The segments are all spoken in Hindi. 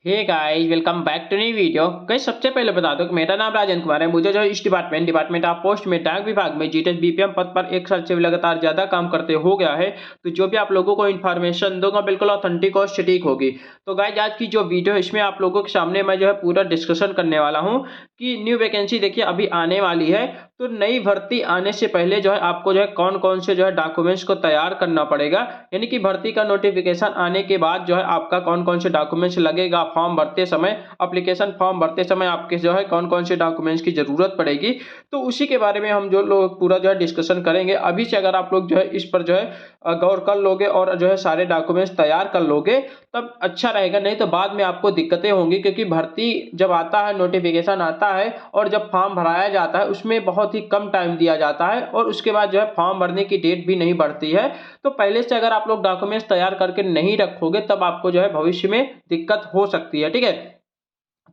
Hey guys, welcome back to new video. Guys, सबसे पहले बता दो कि मेरा नाम राजन कुमार है। मुझे जो इस डिपार्टमेंट ऑफ पोस्ट में डाक विभाग में जीटीएस बीपीएम पद पर एक साल से भी लगातार ज्यादा काम करते हो गया है। तो जो भी आप लोगों को इन्फॉर्मेशन दूंगा बिल्कुल ऑथेंटिक और सटीक होगी। तो गाइस, आज की जो वीडियो है इसमें आप लोगों के सामने मैं जो है पूरा डिस्कशन करने वाला हूँ कि न्यू वैकेंसी देखिए अभी आने वाली है। तो नई भर्ती आने से पहले जो है आपको जो है कौन कौन से जो है डॉक्यूमेंट्स को तैयार करना पड़ेगा, यानी कि भर्ती का नोटिफिकेशन आने के बाद जो है आपका कौन कौन से डॉक्यूमेंट्स लगेगा फॉर्म भरते समय, एप्लीकेशन फॉर्म भरते समय आपके जो है कौन कौन से डॉक्यूमेंट्स की जरूरत पड़ेगी। तो उसी के बारे में हम जो लोग पूरा जो है डिस्कशन करेंगे। अभी से अगर आप लोग जो है इस पर जो है गौर कर लोगे और जो है सारे डॉक्यूमेंट्स तैयार कर लोगे तब अच्छा रहेगा। नहीं तो बाद में आपको दिक्कतें होंगी, क्योंकि भर्ती जब आता है, नोटिफिकेशन आता है और जब फॉर्म भराया जाता है उसमें बहुत ही कम टाइम दिया जाता है और उसके बाद जो है फॉर्म भरने की डेट भी नहीं बढ़ती है। तो पहले से अगर आप लोग डॉक्यूमेंट्स तैयार करके नहीं रखोगे तब आपको जो है भविष्य में दिक्कत हो सकती है। ठीक है,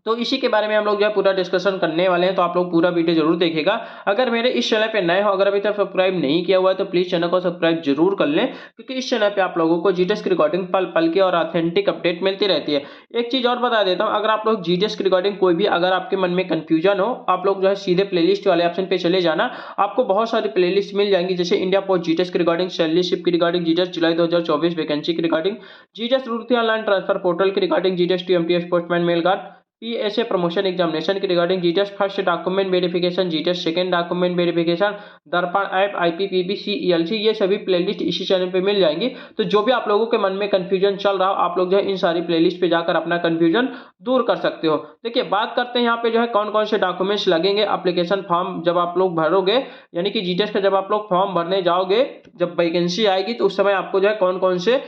तो इसी के बारे में हम लोग जो है पूरा डिस्कशन करने वाले हैं। तो आप लोग पूरा वीडियो जरूर देखिएगा। अगर मेरे इस चैनल पे नए हो, अगर अभी तक सब्सक्राइब नहीं किया हुआ है तो प्लीज चैनल को सब्सक्राइब जरूर कर लें, क्योंकि इस चैनल पे आप लोगों को जीटीएस की रिकॉर्डिंग पल पल की और ऑथेंटिक अपडेट मिलती रहती है। एक चीज और बता देता हूँ, अगर आप लोग जीटीएस की रिकॉर्डिंग कोई भी अगर आपके मन में कंफ्यूजन हो, आप लोग जो है सीधे प्लेलिस्ट वाले ऑप्शन पे चले जाना। आपको बहुत सारी प्लेलिस्ट मिल जाएंगी, जैसे इंडिया पोस्ट जीटीएस की रिकॉर्डिंग, सैलरीशिप की रिकॉर्डिंग, जीटीएस जुलाई 2024 वैकेंसी की recording, GTS Roorkee online transfer portal की recording, GTS TMTS postman mail guard, PSA promotion examination की regarding, GTS first document verification, GTS second document verification, Darpan app, IPPB, CELC, ये सभी प्लेलिस्ट इसी चैनल पे मिल जाएंगी। तो जो भी आप लोगों के मन में कंफ्यूजन चल रहा हो, आप लोग जो है इन सारी प्लेलिस्ट पे जाकर अपना कंफ्यूजन दूर कर सकते हो। देखिए, बात करते हैं यहाँ पे जो है कौन कौन से डॉक्यूमेंट्स लगेंगे एप्लीकेशन फॉर्म जब आप लोग भरोगे, यानी कि जीटीएस का जब आप लोग फॉर्म भरने जाओगे, जब वैकेंसी आएगी तो उस समय आपको जो है कौन कौन से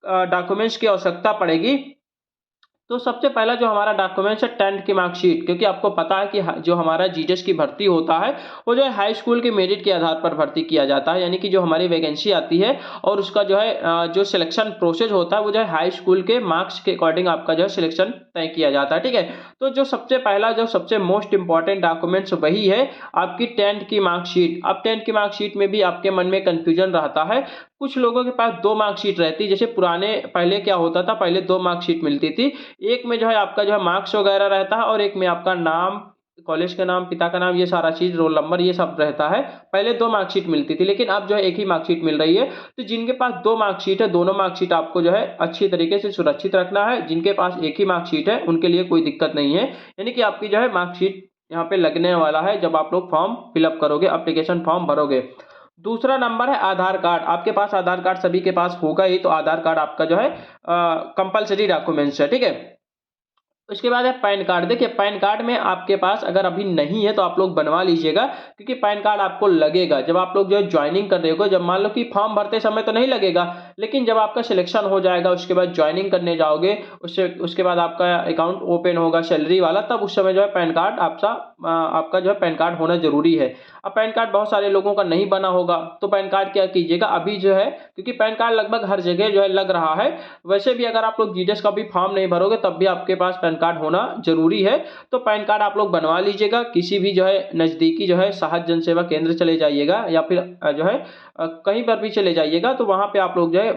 डॉक्यूमेंट्स की आवश्यकता पड़ेगी। तो सबसे पहला जो हमारा डॉक्यूमेंट्स है 10th की मार्कशीट, क्योंकि आपको पता है कि जो हमारा जीटीएस की भर्ती होता है वो जो है हाई स्कूल के मेरिट के आधार पर भर्ती किया जाता है, यानी कि जो हमारी वैकेंसी आती है और उसका जो है जो सिलेक्शन प्रोसेस होता है वो जो है हाई स्कूल के मार्क्स के अकॉर्डिंग आपका जो है सिलेक्शन तय किया जाता है। ठीक है, तो जो सबसे पहला जो सबसे मोस्ट इंपॉर्टेंट डॉक्यूमेंट्स वही है आपकी 10th की मार्कशीट। अब 10th की मार्कशीट में भी आपके मन में कंफ्यूजन रहता है। कुछ लोगों के पास दो मार्कशीट रहती है, जैसे पुराने पहले क्या होता था, पहले दो मार्कशीट मिलती थी। एक में जो है आपका जो है मार्क्स वगैरह रहता है और एक में आपका नाम, कॉलेज का नाम, पिता का नाम, ये सारा चीज, रोल नंबर, ये सब रहता है। पहले दो मार्कशीट मिलती थी, लेकिन अब जो है एक ही मार्कशीट मिल रही है। तो जिनके पास दो मार्कशीट है, दोनों मार्कशीट आपको जो है अच्छी तरीके से सुरक्षित रखना है। जिनके पास एक ही मार्कशीट है उनके लिए कोई दिक्कत नहीं है, यानी कि आपकी जो है मार्कशीट यहाँ पे लगने वाला है जब आप लोग फॉर्म फिलअप करोगे, एप्लीकेशन फॉर्म भरोगे। दूसरा नंबर है आधार कार्ड। आपके पास आधार कार्ड सभी के पास होगा ही, तो आधार कार्ड आपका जो है कंपलसरी डॉक्यूमेंट्स है। ठीक है, उसके बाद है पैन कार्ड। देखिए, पैन कार्ड में आपके पास अगर अभी नहीं है तो आप लोग बनवा लीजिएगा, क्योंकि पैन कार्ड आपको लगेगा जब आप लोग जो है ज्वाइनिंग कर रहे हो। जब मान लो कि फॉर्म भरते समय तो नहीं लगेगा, लेकिन जब आपका सिलेक्शन हो जाएगा उसके बाद ज्वाइनिंग करने जाओगे, उसके बाद आपका अकाउंट ओपन होगा सैलरी वाला, तब उस समय जो है पैन कार्ड आपका जो है पैन कार्ड होना जरूरी है। अब पैन कार्ड बहुत सारे लोगों का नहीं बना होगा, तो पैन कार्ड क्या कीजिएगा अभी जो है, क्योंकि पैन कार्ड लगभग हर जगह जो है लग रहा है। वैसे भी अगर आप लोग जीटीएस का भी फॉर्म नहीं भरोगे तब भी आपके पास पैन कार्ड होना जरूरी है। तो पैन कार्ड आप लोग बनवा लीजिएगा। किसी भी जो है नजदीकी जो है साहस जनसेवा केंद्र चले जाइएगा, या फिर जो है कहीं पर भी चले जाइएगा, तो वहां पे आप लोग जो है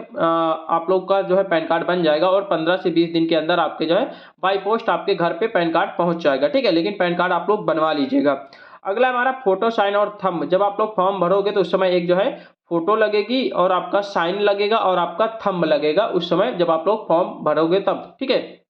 आप लोग का जो है पैन कार्ड बन जाएगा और 15 से 20 दिन के अंदर आपके जो है बाई पोस्ट आपके घर पे पैन कार्ड पहुंच जाएगा। ठीक है, लेकिन पैन कार्ड आप लोग बनवा लीजिएगा। अगला हमारा फोटो, साइन और थंब। जब आप लोग फॉर्म भरोगे तो उस समय एक जो है फोटो लगेगी और आपका साइन लगेगा और आपका थंब लगेगा उस समय जब आप लोग फॉर्म भरोगे तब। ठीक है,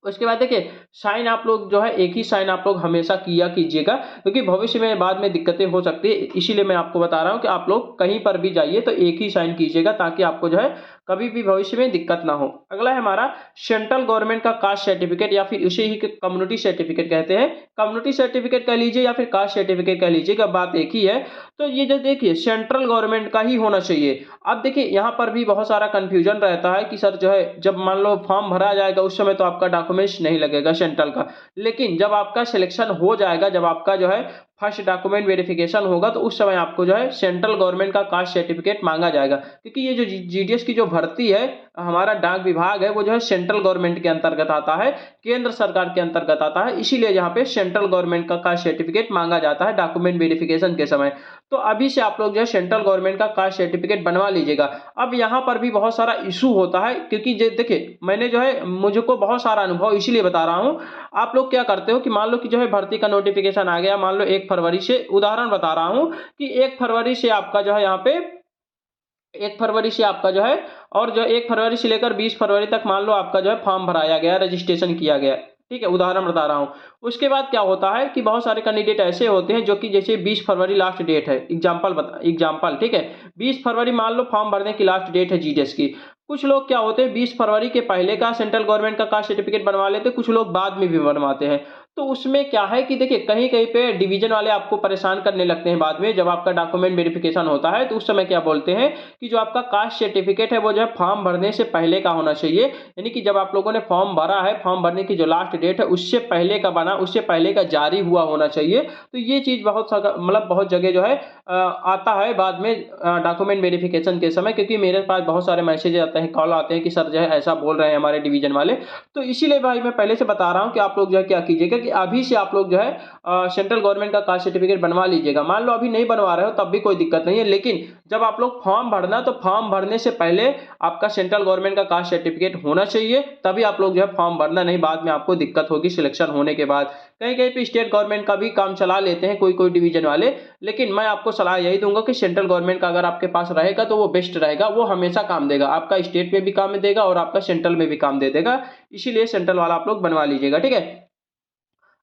उसके बाद देखिए, साइन आप लोग जो है एक ही साइन आप लोग हमेशा किया कीजिएगा, क्योंकि भविष्य में बाद में दिक्कतें हो सकती है। इसीलिए मैं आपको बता रहा हूं कि आप लोग कहीं पर भी जाइए तो एक ही साइन कीजिएगा, ताकि आपको जो है कभी भी भविष्य में दिक्कत ना हो। अगला है हमारा सेंट्रल गवर्नमेंट का कास्ट सर्टिफिकेट, या फिर उसे ही कम्युनिटी सर्टिफिकेट कहते हैं। कम्युनिटी सर्टिफिकेट कह लीजिए या फिर कास्ट सर्टिफिकेट कह लीजिएगा, बात एक ही है। तो ये जो देखिए सेंट्रल गवर्नमेंट का ही होना चाहिए। अब देखिए यहाँ पर भी बहुत सारा कंफ्यूजन रहता है कि सर जो है जब मान लो फॉर्म भरा जाएगा उस समय तो आपका डॉक्यूमेंट्स नहीं लगेगा सेंट्रल का, लेकिन जब आपका सिलेक्शन हो जाएगा, जब आपका जो है फर्स्ट डॉक्यूमेंट वेरिफिकेशन होगा, तो उस समय आपको जो है सेंट्रल गवर्नमेंट का कास्ट सर्टिफिकेट मांगा जाएगा। क्योंकि ये जो जीडीएस की जो भर्ती है हमारा डाक विभाग है वो जो है सेंट्रल गवर्नमेंट के अंतर्गत आता है, केंद्र सरकार के अंतर्गत आता है, इसीलिए यहाँ पे सेंट्रल गवर्नमेंट का कास्ट सर्टिफिकेट मांगा जाता है डॉक्यूमेंट वेरिफिकेशन के समय। तो अभी से आप लोग जो है सेंट्रल गवर्नमेंट का कास्ट सर्टिफिकेट बनवा लीजिएगा। अब यहाँ पर भी बहुत सारा इशू होता है, क्योंकि देखिए मैंने जो है मुझको बहुत सारा अनुभव इसीलिए बता रहा हूँ। आप लोग क्या करते हो कि मान लो कि जो है भर्ती का नोटिफिकेशन आ गया, मान लो 1 फरवरी से, उदाहरण बता रहा हूँ कि 1 फरवरी से आपका जो है यहाँ पे 1 फरवरी से आपका जो है, और जो 1 फरवरी से लेकर 20 फरवरी तक मान लो आपका जो है फॉर्म भराया गया, रजिस्ट्रेशन किया गया, ठीक है, उदाहरण बता रहा हूँ। उसके बाद क्या होता है कि बहुत सारे कैंडिडेट ऐसे होते हैं जो कि जैसे 20 फरवरी लास्ट डेट है, एग्जाम्पल ठीक है, 20 फरवरी मान लो फॉर्म भरने की लास्ट डेट है जीडीएस की। कुछ लोग क्या होते हैं 20 फरवरी के पहले का सेंट्रल गवर्नमेंट का कास्ट सर्टिफिकेट बनवा लेते हैं, कुछ लोग बाद में भी बनवाते हैं। तो उसमें क्या है कि देखिए कहीं कहीं पे डिवीजन वाले आपको परेशान करने लगते हैं बाद में, जब आपका डॉक्यूमेंट वेरिफिकेशन होता है तो उस समय क्या बोलते हैं कि जो आपका कास्ट सर्टिफिकेट है वो जो है फॉर्म भरने से पहले का होना चाहिए, यानी कि जब आप लोगों ने फॉर्म भरा है, फॉर्म भरने की जो लास्ट डेट है उससे पहले का बना, उससे पहले का जारी हुआ होना चाहिए। तो ये चीज़ बहुत जगह जो है आता है बाद में डॉक्यूमेंट वेरिफिकेशन के समय, क्योंकि मेरे पास बहुत सारे मैसेज आते हैं, कॉल आते हैं कि सर जो है ऐसा बोल रहे हैं हमारे डिवीजन वाले। तो इसीलिए भाई मैं पहले से बता रहा हूँ कि आप लोग जो है क्या कीजिएगा कि अभी से आप लोग जो है सेंट्रल गवर्नमेंट का कास्ट सर्टिफिकेट बनवा लीजिएगा। मान लो अभी नहीं बनवा रहे हो तब भी कोई दिक्कत नहीं है, लेकिन जब आप लोग फॉर्म भरना तो फॉर्म भरने से पहले आपका सेंट्रल गवर्नमेंट का कास्ट सर्टिफिकेट होना चाहिए, तभी आप लोग जो है फॉर्म भरना, नहीं बाद में आपको दिक्कत होगी सिलेक्शन होने के बाद। कहीं कहीं पे स्टेट गवर्नमेंट का भी काम चला लेते हैं कोई कोई डिवीजन वाले, लेकिन मैं आपको सलाह यही दूंगा कि सेंट्रल गवर्नमेंट का अगर आपके पास रहेगा तो वो बेस्ट रहेगा, वो हमेशा काम देगा, आपका स्टेट में भी काम देगा और आपका सेंट्रल में भी काम दे देगा। इसीलिए सेंट्रल वाला आप लोग बनवा लीजिएगा, ठीक है।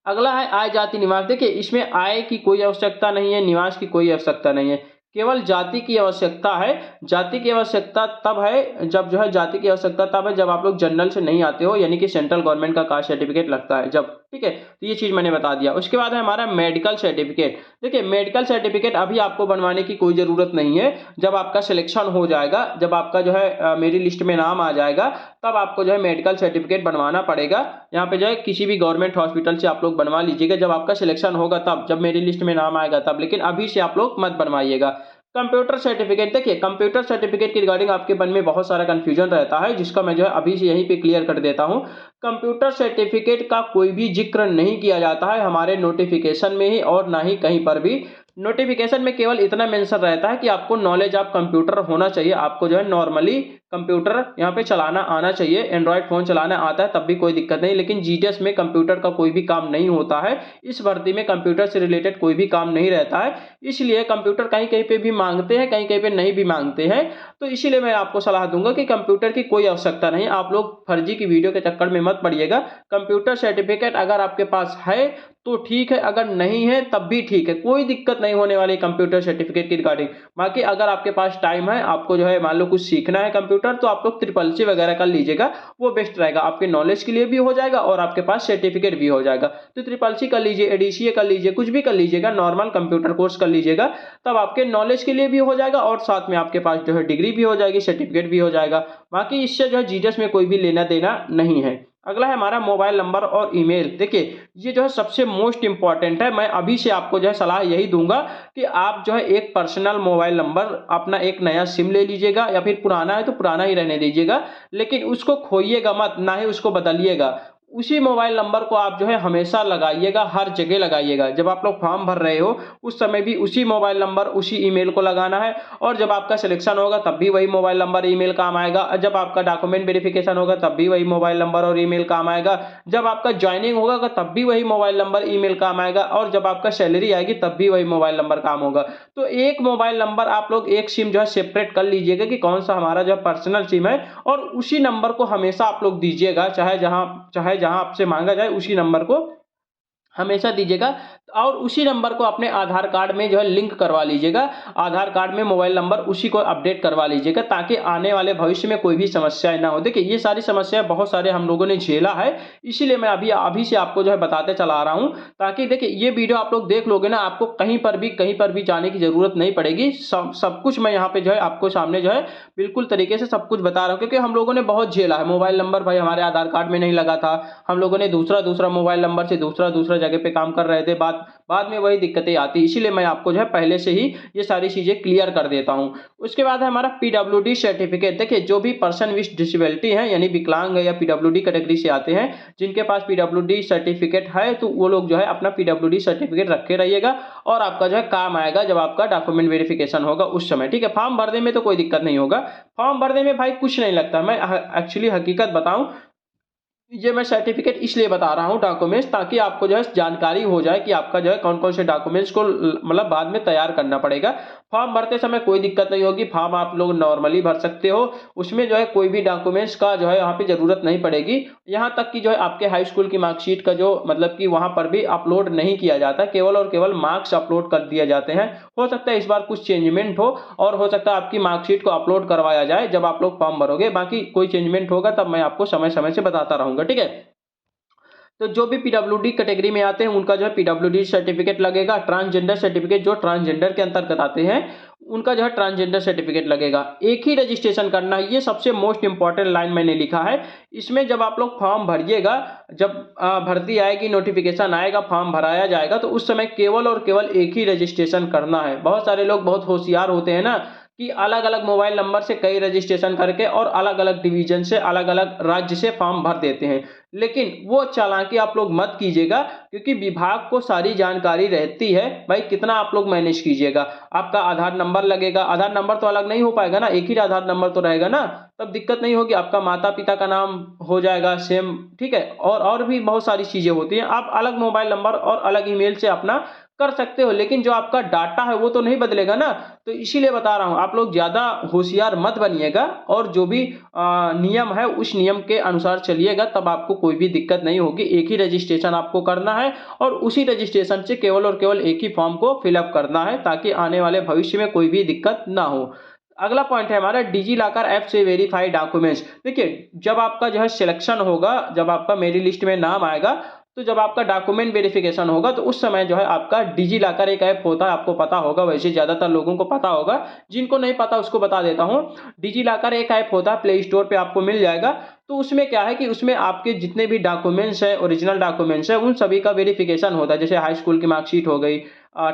अगला है आय जाति निवास। देखिए इसमें आय की कोई आवश्यकता नहीं है, निवास की कोई आवश्यकता नहीं है, केवल जाति की आवश्यकता है। जाति की आवश्यकता तब है जब जो है जाति की आवश्यकता तब है जब आप लोग जनरल से नहीं आते हो, यानी कि सेंट्रल गवर्नमेंट का कास्ट सर्टिफिकेट लगता है जब, ठीक है। तो ये चीज मैंने बता दिया। उसके बाद है हमारा मेडिकल सर्टिफिकेट। देखिए मेडिकल सर्टिफिकेट अभी आपको बनवाने की कोई जरूरत नहीं है, जब आपका सिलेक्शन हो जाएगा, जब आपका जो है मेरी लिस्ट में नाम आ जाएगा, तब आपको जो है मेडिकल सर्टिफिकेट बनवाना पड़ेगा। यहाँ पे जो है किसी भी गवर्नमेंट हॉस्पिटल से आप लोग बनवा लीजिएगा, जब आपका सिलेक्शन होगा तब, जब मेरी लिस्ट में नाम आएगा तब, लेकिन अभी से आप लोग मत बनवाइएगा। Computer certificate. देखिए कंप्यूटर सर्टिफिकेट की रिगार्डिंग आपके मन में बहुत सारा कंफ्यूजन रहता है, जिसका मैं जो है अभी से यहीं पे क्लियर कर देता हूं। कंप्यूटर सर्टिफिकेट का कोई भी जिक्र नहीं किया जाता है हमारे नोटिफिकेशन में ही, और ना ही कहीं पर भी। नोटिफिकेशन में केवल इतना मेंशन रहता है कि आपको नॉलेज ऑफ कंप्यूटर होना चाहिए, आपको जो है नॉर्मली कंप्यूटर यहाँ पे चलाना आना चाहिए, एंड्रॉयड फोन चलाना आता है तब भी कोई दिक्कत नहीं, लेकिन जीटीएस में कंप्यूटर का कोई भी काम नहीं होता है। इस भर्ती में कंप्यूटर से रिलेटेड कोई भी काम नहीं रहता है, इसलिए कंप्यूटर कहीं कहीं पे भी मांगते हैं, कहीं कहीं पे नहीं भी मांगते हैं। तो इसीलिए मैं आपको सलाह दूंगा कि कंप्यूटर की कोई आवश्यकता नहीं, आप लोग फर्जी की वीडियो के चक्कर में मत पड़िएगा। कंप्यूटर सर्टिफिकेट अगर आपके पास है तो ठीक है, अगर नहीं है तब भी ठीक है, कोई दिक्कत नहीं होने वाली कंप्यूटर सर्टिफिकेट की रिगार्डिंग। बाकी अगर आपके पास टाइम है, आपको जो है मान लो कुछ सीखना है कंप्यूटर, तो आप लोग ट्रिपल सी वगैरह कर लीजिएगा, वो बेस्ट रहेगा, आपके नॉलेज के लिए भी हो जाएगा और आपके पास सर्टिफिकेट भी हो जाएगा। तो ट्रिपल सी कर लीजिए, एडीसीए कर लीजिए, कुछ भी कर लीजिएगा, नॉर्मल कंप्यूटर कोर्स कर लीजिएगा, तब आपके नॉलेज के लिए भी हो जाएगा और साथ में आपके पास जो है डिग्री भी हो जाएगी, सर्टिफिकेट भी हो जाएगा। बाकी इससे जो है जीडीएस में कोई भी लेना देना नहीं है। अगला है हमारा मोबाइल नंबर और ईमेल। देखिए ये जो है सबसे मोस्ट इंपॉर्टेंट है, मैं अभी से आपको जो है सलाह यही दूंगा कि आप जो है एक पर्सनल मोबाइल नंबर अपना एक नया सिम ले लीजिएगा, या फिर पुराना है तो पुराना ही रहने दीजिएगा, लेकिन उसको खोइएगा मत, ना ही उसको बदलिएगा। उसी मोबाइल नंबर को आप जो है हमेशा लगाइएगा, हर जगह लगाइएगा। जब आप लोग फॉर्म भर रहे हो उस समय भी उसी मोबाइल नंबर उसी ईमेल को लगाना है, और जब आपका सिलेक्शन होगा तब भी वही मोबाइल नंबर ईमेल काम आएगा, जब आपका डॉक्यूमेंट वेरिफिकेशन होगा तब भी वही मोबाइल नंबर और ईमेल काम आएगा, जब आपका ज्वाइनिंग होगा तब भी वही मोबाइल नंबर ईमेल काम आएगा, और जब आपका सैलरी आएगी तब भी वही मोबाइल नंबर काम होगा। तो एक मोबाइल नंबर आप लोग एक सिम जो है सेपरेट कर लीजिएगा कि कौन सा हमारा जो पर्सनल सिम है, और उसी नंबर को हमेशा आप लोग दीजिएगा, चाहे जहां आपसे मांगा जाए उसी नंबर को हमेशा दीजिएगा। और उसी नंबर को अपने आधार कार्ड में जो है लिंक करवा लीजिएगा, आधार कार्ड में मोबाइल नंबर उसी को अपडेट करवा लीजिएगा, ताकि आने वाले भविष्य में कोई भी समस्याएं ना हो। देखिए ये सारी समस्याएं बहुत सारे हम लोगों ने झेला है, इसीलिए मैं अभी से आपको जो है बताते चला रहा हूं, ताकि देखिए ये वीडियो आप लोग देख लोगे ना, आपको कहीं पर भी जाने की जरूरत नहीं पड़ेगी। सब कुछ मैं यहाँ पे जो है आपको सामने जो है बिल्कुल तरीके से सब कुछ बता रहा हूँ, क्योंकि हम लोगों ने बहुत झेला है। मोबाइल नंबर भाई हमारे आधार कार्ड में नहीं लगा था, हम लोगों ने दूसरा मोबाइल नंबर से दूसरा जगह पे काम कर रहे थे, बाद में वही दिक्कतें आती, इसीलिए मैं आपको जो है पहले से ही ये सारी चीजें क्लियर कर देता हूँ। उसके बाद है हमारा पीडब्ल्यूडी सर्टिफिकेट। देखिए जो भी पर्सन विथ डिसेबिलिटी है यानी विकलांग है या पीडब्ल्यूडी कैटेगरी से आते हैं, जिनके पास पीडब्ल्यूडी सर्टिफिकेट है, तो वो लोग जो है अपना पीडब्ल्यूडी सर्टिफिकेट रखे रहिएगा और आपका जो है काम आएगा जब आपका डॉक्यूमेंट वेरिफिकेशन होगा उस समय, ठीक है। फॉर्म भरने में तो कोई दिक्कत नहीं होगा, फॉर्म भरने में भाई कुछ नहीं लगता। मैं एक्चुअली हकीकत बताऊं, ये मैं सर्टिफिकेट इसलिए बता रहा हूँ डॉक्यूमेंट्स, ताकि आपको जो है जानकारी हो जाए कि आपका जो है कौन कौन से डॉक्यूमेंट्स को मतलब बाद में तैयार करना पड़ेगा। फॉर्म भरते समय कोई दिक्कत नहीं होगी, फॉर्म आप लोग नॉर्मली भर सकते हो, उसमें जो है कोई भी डॉक्यूमेंट्स का जो है यहाँ पे जरूरत नहीं पड़ेगी। यहाँ तक कि जो है आपके हाई स्कूल की मार्कशीट का जो मतलब कि वहाँ पर भी अपलोड नहीं किया जाता, केवल और केवल मार्क्स अपलोड कर दिए जाते हैं। हो सकता है इस बार कुछ चेंजमेंट हो और हो सकता है आपकी मार्कशीट को अपलोड करवाया जाए जब आप लोग फॉर्म भरोगे, बाकी कोई चेंजमेंट होगा तब मैं आपको समय समय से बताता रहूंगा, ठीक है। तो जो भी पीडब्ल्यूडी कैटेगरी में आते हैं उनका जो है पीडब्ल्यूडी सर्टिफिकेट लगेगा। ट्रांसजेंडर सर्टिफिकेट जो ट्रांसजेंडर के अंतर्गत आते हैं उनका जो है ट्रांसजेंडर सर्टिफिकेट लगेगा। एक ही रजिस्ट्रेशन करना है, ये सबसे मोस्ट इंपॉर्टेंट लाइन मैंने लिखा है। इसमें जब आप लोग फॉर्म भरिएगा, जब भर्ती आएगी, नोटिफिकेशन आएगा, फॉर्म भराया जाएगा, तो उस समय केवल और केवल एक ही रजिस्ट्रेशन करना है। बहुत सारे लोग बहुत होशियार होते हैं ना कि अलग अलग मोबाइल नंबर से कई रजिस्ट्रेशन करके और अलग अलग डिवीजन से, अलग अलग राज्य से फॉर्म भर देते हैं, लेकिन वो चालाकी आप लोग मत कीजिएगा, क्योंकि विभाग को सारी जानकारी रहती है। भाई कितना आप लोग मैनेज कीजिएगा, आपका आधार नंबर लगेगा, आधार नंबर तो अलग नहीं हो पाएगा ना, एक ही आधार नंबर तो रहेगा ना, तब दिक्कत नहीं होगी। आपका माता पिता का नाम हो जाएगा सेम, ठीक है। और भी बहुत सारी चीजें होती हैं, आप अलग मोबाइल नंबर और अलग ईमेल से अपना कर सकते हो, लेकिन जो आपका डाटा है वो तो नहीं बदलेगा ना। तो इसीलिए बता रहा हूं, आप लोग ज्यादा होशियार मत बनिएगा और जो भी नियम है उस नियम के अनुसार चलिएगा, तब आपको कोई भी दिक्कत नहीं होगी। एक ही रजिस्ट्रेशन आपको करना है और उसी रजिस्ट्रेशन से केवल और केवल एक ही फॉर्म को फिलअप करना है, ताकि आने वाले भविष्य में कोई भी दिक्कत ना हो। अगला पॉइंट है हमारा डिजी लॉकर ऐप से वेरीफाई डॉक्यूमेंट्स। देखिए जब आपका जो है सिलेक्शन होगा, जब आपका मेरी लिस्ट में नाम आएगा, तो जब आपका डॉक्यूमेंट वेरिफिकेशन होगा, तो उस समय जो है आपका डिजी लॉकर एक ऐप होता है, आपको पता होगा, वैसे ज्यादातर लोगों को पता होगा, जिनको नहीं पता उसको बता देता हूँ। डिजी लॉकर एक ऐप होता है, प्ले स्टोर पे आपको मिल जाएगा। तो उसमें क्या है कि उसमें आपके जितने भी डॉक्यूमेंट्स हैं, ओरिजिनल डॉक्यूमेंट्स हैं, उन सभी का वेरिफिकेशन होता है। जैसे हाई स्कूल की मार्कशीट हो गई,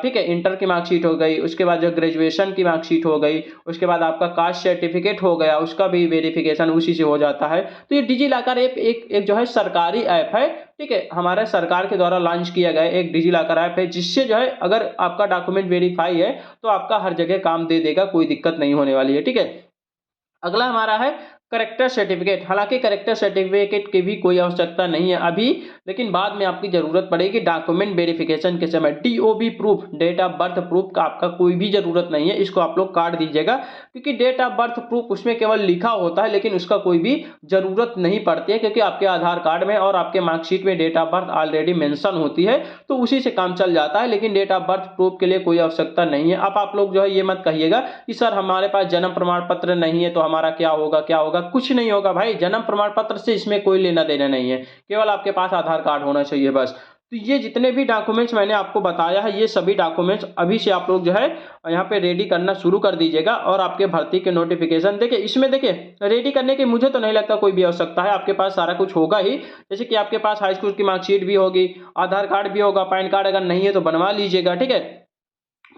ठीक है, इंटर की मार्कशीट हो गई, उसके बाद जो ग्रेजुएशन की मार्कशीट हो गई, उसके बाद आपका कास्ट सर्टिफिकेट हो गया, उसका भी वेरिफिकेशन उसी से हो जाता है। तो ये डिजी लॉकर ऐप एक जो है सरकारी ऐप है, ठीक है, हमारे सरकार के द्वारा लॉन्च किया गया एक डिजी लॉकर ऐप है, जिससे जो है अगर आपका डॉक्यूमेंट वेरीफाई है तो आपका हर जगह काम दे देगा, कोई दिक्कत नहीं होने वाली है, ठीक है। अगला हमारा है करेक्टर सर्टिफिकेट। हालांकि करेक्टर सर्टिफिकेट की भी कोई आवश्यकता नहीं है अभी, लेकिन बाद में आपकी जरूरत पड़ेगी डॉक्यूमेंट वेरिफिकेशन के समय। DOB proof, date of birth proof का आपका कोई भी जरूरत नहीं है, इसको आप लोग काट दीजिएगा, क्योंकि डेट ऑफ बर्थ प्रूफ उसमें केवल लिखा होता है, लेकिन उसका कोई भी जरूरत नहीं पड़ती है, क्योंकि आपके आधार कार्ड में और आपके मार्कशीट में date of birth already mention होती है, तो उसी से काम चल जाता है। लेकिन डेट ऑफ बर्थ प्रूफ के लिए कोई आवश्यकता नहीं है। अब आप लोग जो है ये मत कहिएगा कि सर हमारे पास जन्म प्रमाण पत्र नहीं है तो हमारा क्या होगा, क्या होगा, कुछ नहीं होगा भाई। जन्म प्रमाण पत्र से इसमें कोई लेना देना नहीं है, केवल आपके पास आधार कार्ड होना चाहिए बस। तो ये जितने भी डॉक्यूमेंट्स मैंने आपको बताया है, ये सभी डॉक्यूमेंट्स अभी से आप लोग जो है यहाँ पे रेडी करना शुरू कर दीजिएगा। और आपके भर्ती के नोटिफिकेशन देखिए, इसमें देखिए रेडी करने की मुझे तो नहीं लगता कोई भी आवश्यकता है, आपके पास सारा कुछ होगा ही। जैसे कि आपके पास हाई स्कूल की मार्कशीट भी होगी, आधार कार्ड भी होगा, पैन कार्ड अगर नहीं है तो बनवा लीजिएगा, ठीक है।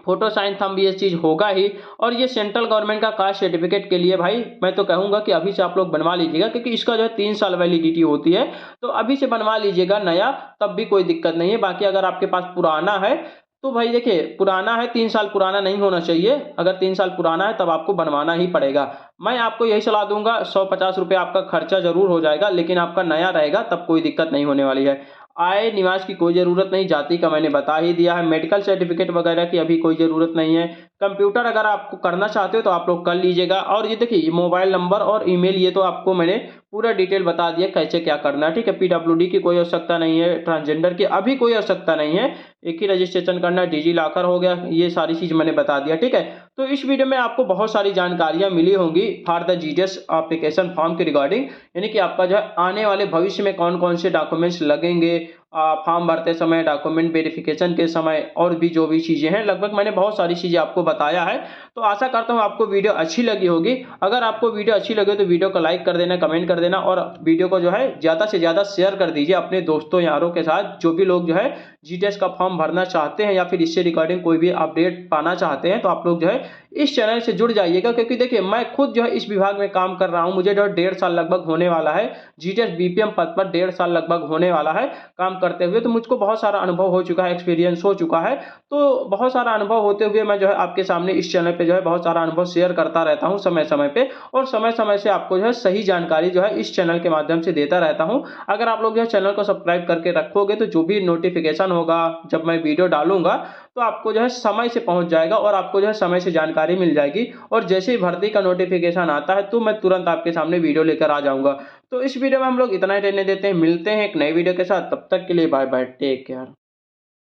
फोटो साइन थंब ये चीज होगा ही। और ये सेंट्रल गवर्नमेंट का कास्ट सर्टिफिकेट के लिए भाई मैं तो कहूंगा कि अभी से आप लोग बनवा लीजिएगा, क्योंकि इसका जो है 3 साल वैलिडिटी होती है, तो अभी से बनवा लीजिएगा नया, तब भी कोई दिक्कत नहीं है। बाकी अगर आपके पास पुराना है तो भाई देखिए, पुराना है, 3 साल पुराना नहीं होना चाहिए। अगर 3 साल पुराना है तब आपको बनवाना ही पड़ेगा। मैं आपको यही सलाह दूंगा, 150 रुपये आपका खर्चा जरूर हो जाएगा, लेकिन आपका नया रहेगा तब कोई दिक्कत नहीं होने वाली है। आय निवास की कोई ज़रूरत नहीं, जाति का मैंने बता ही दिया है। मेडिकल सर्टिफिकेट वगैरह की अभी कोई ज़रूरत नहीं है। कंप्यूटर अगर आपको करना चाहते हो तो आप लोग कर लीजिएगा। और ये देखिए मोबाइल नंबर और ईमेल, ये तो आपको मैंने पूरा डिटेल बता दिया कैसे क्या करना है, ठीक है। पीडब्ल्यूडी की कोई आवश्यकता नहीं है, ट्रांसजेंडर की अभी कोई आवश्यकता नहीं है, एक ही रजिस्ट्रेशन करना, डिजी लॉकर हो गया, ये सारी चीज़ मैंने बता दिया, ठीक है। तो इस वीडियो में आपको बहुत सारी जानकारियां मिली होंगी for the GDS application form के रिगार्डिंग, यानी कि आपका जो है आने वाले भविष्य में कौन कौन से डॉक्यूमेंट्स लगेंगे, फॉर्म भरते समय, डॉक्यूमेंट वेरिफिकेशन के समय और भी जो भी चीज़ें हैं, लगभग मैंने बहुत सारी चीज़ें आपको बताया है। तो आशा करता हूँ आपको वीडियो अच्छी लगी होगी। अगर आपको वीडियो अच्छी लगे तो वीडियो को लाइक कर देना, कमेंट कर देना और वीडियो को जो है ज़्यादा से ज़्यादा शेयर कर दीजिए अपने दोस्तों यारों के साथ, जो भी लोग जो है जीटीएस का फॉर्म भरना चाहते हैं या फिर इससे रिगार्डिंग कोई भी अपडेट पाना चाहते हैं। तो आप लोग जो है इस चैनल से जुड़ जाइएगा, क्योंकि देखिए मैं खुद जो है इस विभाग में काम कर रहा हूं। मुझे जो है 1.5 साल लगभग होने वाला है जीटीएस बीपीएम पद पर, 1.5 साल लगभग होने वाला है काम करते हुए। तो मुझको बहुत सारा अनुभव हो चुका है, एक्सपीरियंस हो चुका है। तो बहुत सारा अनुभव होते हुए मैं जो है आपके सामने इस चैनल पे जो है बहुत सारा अनुभव शेयर करता रहता हूं समय समय पे, और समय समय से आपको जो है सही जानकारी जो है इस चैनल के माध्यम से देता रहता हूं। अगर आप लोग जो है चैनल को सब्सक्राइब करके रखोगे तो जो भी नोटिफिकेशन होगा जब मैं वीडियो डालूंगा तो आपको जो है समय से पहुंच जाएगा और आपको जो है समय से जानकारी मिल जाएगी। और जैसे ही भर्ती का नोटिफिकेशन आता है तो मैं तुरंत आपके सामने वीडियो लेकर आ जाऊंगा। तो इस वीडियो में हम लोग इतना ही रहने देते हैं, मिलते हैं एक नई वीडियो के साथ। तब तक के लिए बाय बाय, टेक केयर।